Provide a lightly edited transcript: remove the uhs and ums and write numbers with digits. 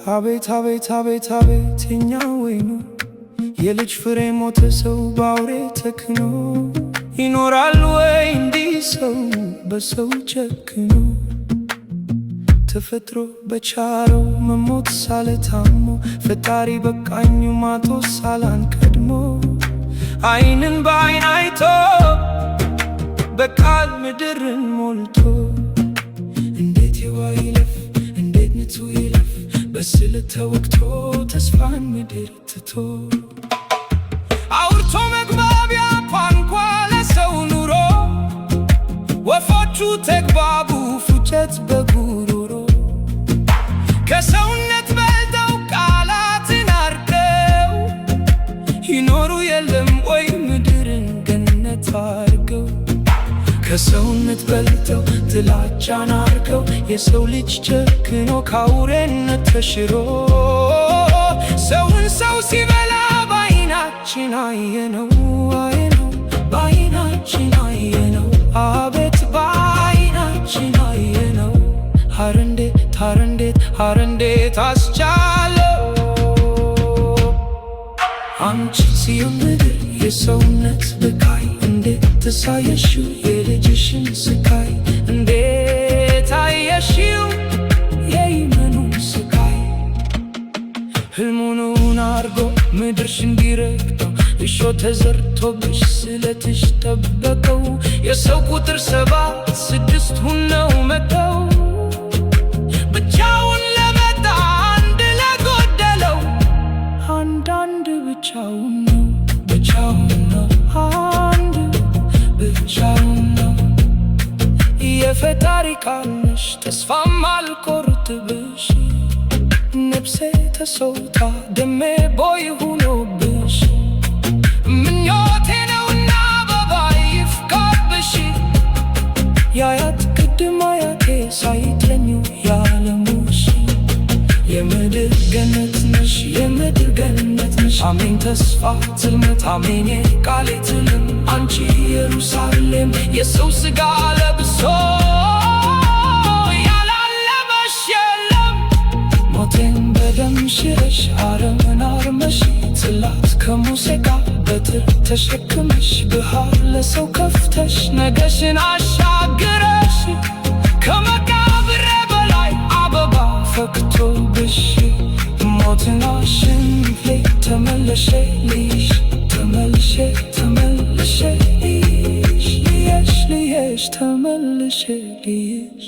አቤት አቤት አቤት አቤት የኛ ወይኑ የልጅ ፍሬ ሞተ ሰው ባውሬ ተክኖ ይኖራል ወይ እንዲህ ሰው በሰው ጨክኖ? ተፈጥሮ በቻለው መሞት ሳለ ታሞ ፈጣሪ በቃኙ ማቶ ሳላን ቀድሞ አይንን በአይን አይቶ በቃል ምድርን ሞልቶ እንዴት የዋህ ይለፍ እንዴት ንቱ ይለፍ በስለት ተወግቶ ተስፋን ምድር ትቶ አውርቶ መግባቢያ ቋንቋ ለሰው ኑሮ ወፎቹ ተግባቡ ፉጨት በጉሮሮ ከሰውነት በልጠው ቃላትን አርገው ይኖሩ የለም ወይ ምድርን ገነት አርገው? ከሰውነት በልጠው ጥላቻን አርገው የሰው ልጅ ጨክኖ ካውሬነት ተሽሮ ሰውን ሰው ሲበላ በዓይናችን አየነው አየነው በዓይናችን አየነው አቤት በዓይናችን አየነው። ሐር እንዴት አስቻለው አንቺ ጽዮን ምድር የሰውነት ብካይ እንዴት ተሳየሽው የልጅሽን ስቃይ እንዴት አየሽው የይመኑን ስቃይ ሕልሙን አርጎ ምድርሽ እንዲረግጠው እሾ ተዘርቶብሽ ስለትሽ ጠበቀው የሰው ቁጥር 76 ሁነው መተው ብቻውን ለመጣ አንድ ለጎደለው አንዳንድ ብቻውን ነው ብቻውን ነው አንድ ብቻውን ነው የፈጣሪ ቃል ነሽ ተስፋም አልቆርጥብሽ ነፍሴ ተሰውታ ደሜ ቦይ ሆኖብሽ ምኞቴ ነውና አበባ ይፍካብሽ የአያት ቅድም አያቴ ሳይተኙ ያለሙሽ የምድር ገነት ነሽ የምድር ገነት ነሽ አሜን ተስፋ ጽልመት አሜን የቃሌ ትልም አንቺ ኢየሩሳሌም የሰው ሥጋ ለብሶ ያላለበሽ የለም ሞቴን በደም ሽረሽ አረምን አርመሽ ጽላት ከሙሴ ጋር በትር ተሸክመሽ ብሃር ለሰው ከፍተሽ ነገሽን አሻግረሽ ከመቃብሬ በላይ አበባ ፈክቶብሽ ሞትን አሸንፌ ተመለሼ ልይሽ ተመልሼ ልይሽ ተመልሼ ልይሽ